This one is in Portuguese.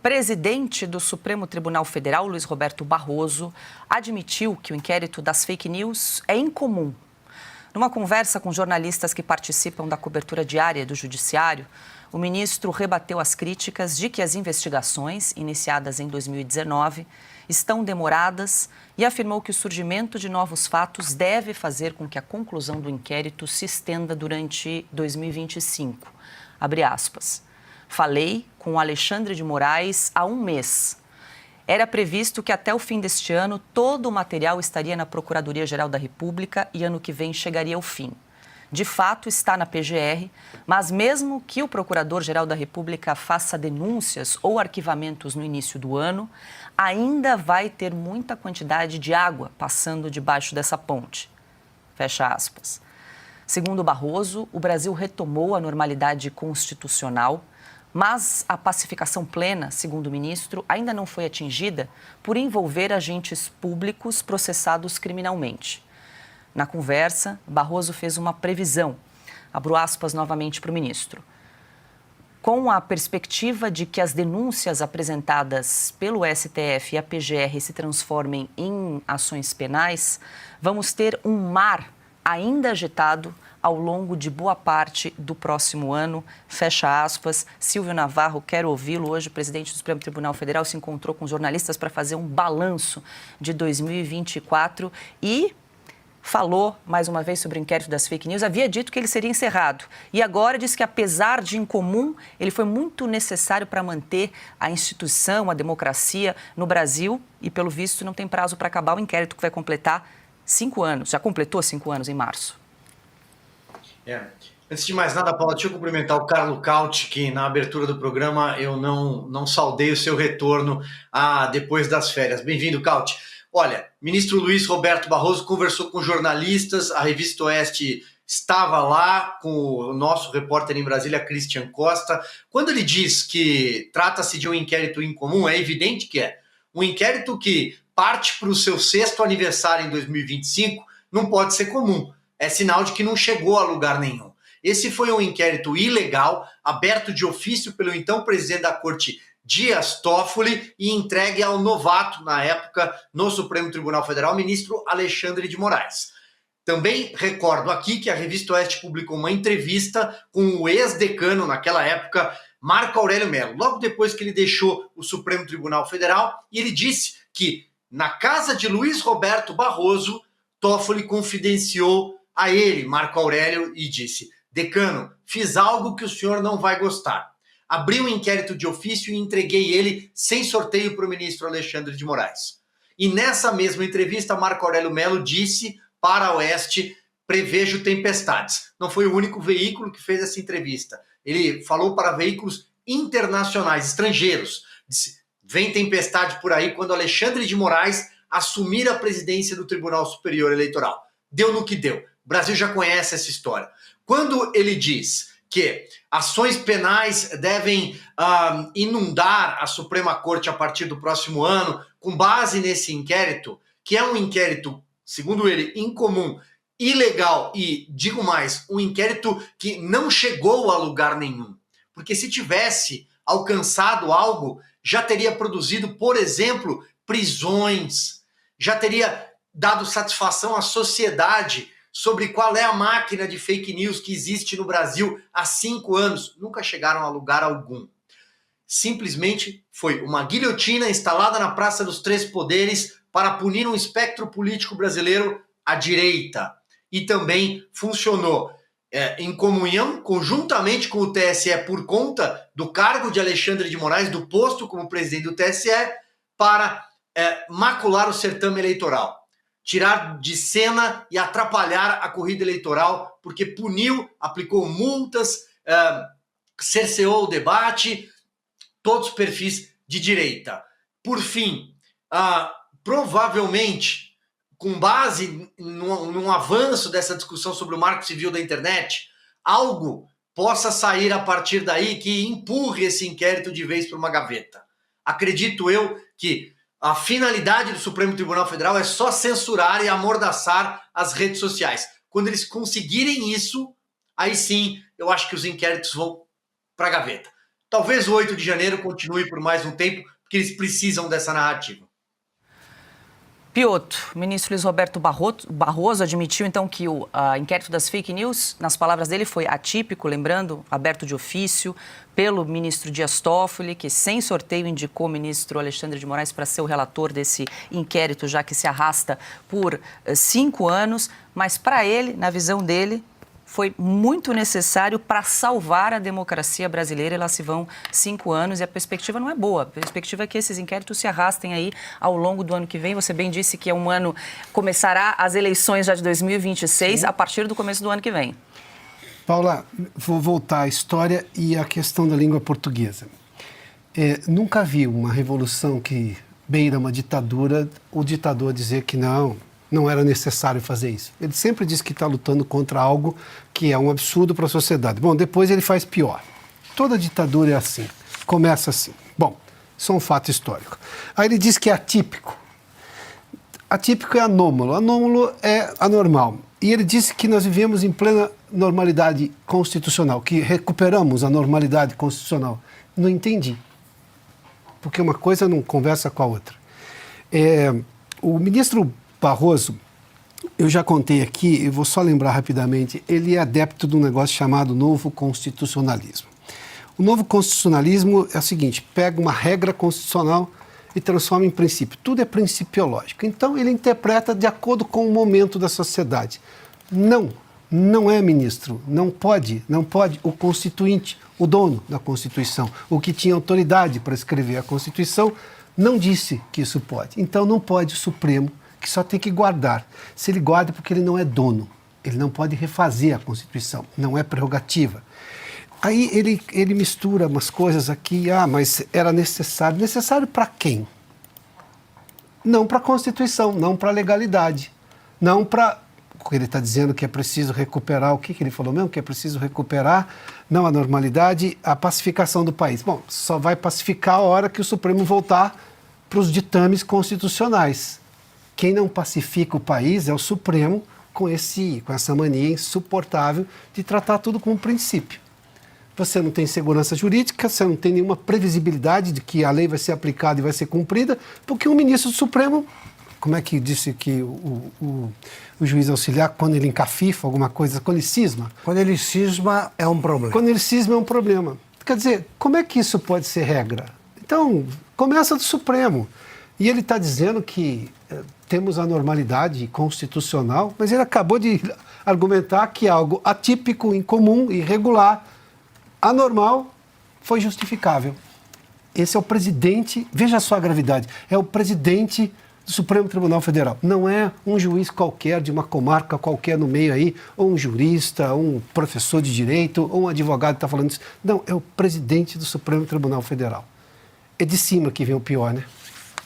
presidente do Supremo Tribunal Federal, Luiz Roberto Barroso, admitiu que o inquérito das fake news é incomum. Numa conversa com jornalistas que participam da cobertura diária do Judiciário, o ministro rebateu as críticas de que as investigações, iniciadas em 2019, estão demoradas e afirmou que o surgimento de novos fatos deve fazer com que a conclusão do inquérito se estenda durante 2025. Abre aspas. Falei com o Alexandre de Moraes há um mês. Era previsto que até o fim deste ano todo o material estaria na Procuradoria-Geral da República e ano que vem chegaria ao fim. De fato, está na PGR, mas mesmo que o Procurador-Geral da República faça denúncias ou arquivamentos no início do ano, ainda vai ter muita quantidade de água passando debaixo dessa ponte. Fecha aspas. Segundo Barroso, o Brasil retomou a normalidade constitucional, mas a pacificação plena, segundo o ministro, ainda não foi atingida por envolver agentes públicos processados criminalmente. Na conversa, Barroso fez uma previsão. Abro aspas novamente para o ministro. Com a perspectiva de que as denúncias apresentadas pelo STF e a PGR se transformem em ações penais, vamos ter um mar ainda agitado ao longo de boa parte do próximo ano, fecha aspas. Silvio Navarro, quero ouvi-lo. Hoje, o presidente do Supremo Tribunal Federal se encontrou com jornalistas para fazer um balanço de 2024 e falou, mais uma vez, sobre o inquérito das fake news. Havia dito que ele seria encerrado e agora diz que, apesar de incomum, ele foi muito necessário para manter a instituição, a democracia no Brasil e, pelo visto, não tem prazo para acabar o inquérito que vai completar 5 anos. Já completou 5 anos em março. Antes de mais nada, Paula, deixa eu cumprimentar o Carlo Cauti, que na abertura do programa eu não saudei o seu retorno depois das férias. Bem-vindo, Cauti. Olha, ministro Luiz Roberto Barroso conversou com jornalistas, a Revista Oeste estava lá com o nosso repórter em Brasília, Christian Costa. Quando ele diz que trata-se de um inquérito incomum, é evidente que é. Um inquérito que parte para o seu 6º aniversário em 2025 não pode ser comum. É sinal de que não chegou a lugar nenhum. Esse foi um inquérito ilegal, aberto de ofício pelo então presidente da Corte, Dias Toffoli, e entregue ao novato, na época, no Supremo Tribunal Federal, ministro Alexandre de Moraes. Também recordo aqui que a Revista Oeste publicou uma entrevista com o ex-decano, naquela época, Marco Aurélio Mello, logo depois que ele deixou o Supremo Tribunal Federal, e ele disse que, na casa de Luiz Roberto Barroso, Toffoli confidenciou a ele, Marco Aurélio, e disse: decano, fiz algo que o senhor não vai gostar. Abri um inquérito de ofício e entreguei ele sem sorteio para o ministro Alexandre de Moraes. E nessa mesma entrevista, Marco Aurélio Mello disse para a Oeste: prevejo tempestades. Não foi o único veículo que fez essa entrevista. Ele falou para veículos internacionais, estrangeiros. Disse: vem tempestade por aí quando Alexandre de Moraes assumir a presidência do Tribunal Superior Eleitoral. Deu no que deu. O Brasil já conhece essa história. Quando ele diz que ações penais devem inundar a Suprema Corte a partir do próximo ano, com base nesse inquérito, que é um inquérito, segundo ele, incomum, ilegal e, digo mais, um inquérito que não chegou a lugar nenhum. Porque se tivesse alcançado algo, já teria produzido, por exemplo, prisões, já teria dado satisfação à sociedade sobre qual é a máquina de fake news que existe no Brasil há 5 anos. Nunca chegaram a lugar algum. Simplesmente foi uma guilhotina instalada na Praça dos Três Poderes para punir um espectro político brasileiro à direita. E também funcionou em comunhão, conjuntamente com o TSE, por conta do cargo de Alexandre de Moraes, do posto como presidente do TSE, para macular o certame eleitoral. Tirar de cena e atrapalhar a corrida eleitoral, porque puniu, aplicou multas, cerceou o debate, todos os perfis de direita. Por fim, provavelmente, com base num avanço dessa discussão sobre o marco civil da internet, algo possa sair a partir daí que empurre esse inquérito de vez para uma gaveta. Acredito eu que a finalidade do Supremo Tribunal Federal é só censurar e amordaçar as redes sociais. Quando eles conseguirem isso, aí sim, eu acho que os inquéritos vão para a gaveta. talvez o 8 de janeiro continue por mais um tempo, porque eles precisam dessa narrativa. Piotr, o ministro Luiz Roberto Barroso admitiu, então, que o inquérito das fake news, nas palavras dele, foi atípico, lembrando, aberto de ofício pelo ministro Dias Toffoli, que sem sorteio indicou o ministro Alexandre de Moraes para ser o relator desse inquérito, já que se arrasta por 5 anos. Mas, para ele, na visão dele, foi muito necessário para salvar a democracia brasileira. E lá se vão 5 anos e a perspectiva não é boa. A perspectiva é que esses inquéritos se arrastem aí ao longo do ano que vem. Você bem disse que é um ano, começará as eleições já de 2026, Sim. a partir do começo do ano que vem. Paula, vou voltar à história e à questão da língua portuguesa. Nunca vi uma revolução que beira uma ditadura, o ditador dizer que não era necessário fazer isso. Ele sempre diz que está lutando contra algo que é um absurdo para a sociedade. Bom, depois ele faz pior. Toda ditadura é assim, começa assim. Bom, isso é um fato histórico. Aí ele diz que é atípico. Atípico é anômalo, anômalo é anormal. E ele disse que nós vivemos em plena normalidade constitucional, que recuperamos a normalidade constitucional. Não entendi, porque uma coisa não conversa com a outra. O ministro Barroso, eu já contei aqui, eu vou só lembrar rapidamente, ele é adepto de um negócio chamado novo constitucionalismo. O novo constitucionalismo é o seguinte, pega uma regra constitucional e transforma em princípio. Tudo é principiológico. Então, ele interpreta de acordo com o momento da sociedade. Não é, ministro, não pode o constituinte, o dono da Constituição, o que tinha autoridade para escrever a Constituição, não disse que isso pode. Então, não pode o Supremo, que só tem que guardar. Se ele guarda, porque ele não é dono. Ele não pode refazer a Constituição, não é prerrogativa. Aí ele mistura umas coisas aqui, mas era necessário. Necessário para quem? Não para a Constituição, não para a legalidade, não para... Ele está dizendo que é preciso recuperar, o que ele falou mesmo? Que é preciso recuperar, não a normalidade, a pacificação do país. Bom, só vai pacificar a hora que o Supremo voltar para os ditames constitucionais. Quem não pacifica o país é o Supremo com essa mania insuportável de tratar tudo como princípio. Você não tem segurança jurídica, você não tem nenhuma previsibilidade de que a lei vai ser aplicada e vai ser cumprida, porque um ministro do Supremo, como é que disse que o juiz auxiliar, quando ele encafifa alguma coisa, quando ele cisma? Quando ele cisma é um problema. Quando ele cisma é um problema. Quer dizer, como é que isso pode ser regra? Então, começa do Supremo. E ele está dizendo que temos a normalidade constitucional, mas ele acabou de argumentar que algo atípico, incomum, irregular, anormal, foi justificável. Esse é o presidente, veja só a gravidade, é o presidente do Supremo Tribunal Federal. Não é um juiz qualquer de uma comarca qualquer no meio aí, ou um jurista, ou um professor de direito, ou um advogado que está falando isso. Não, é o presidente do Supremo Tribunal Federal. É de cima que vem o pior, né?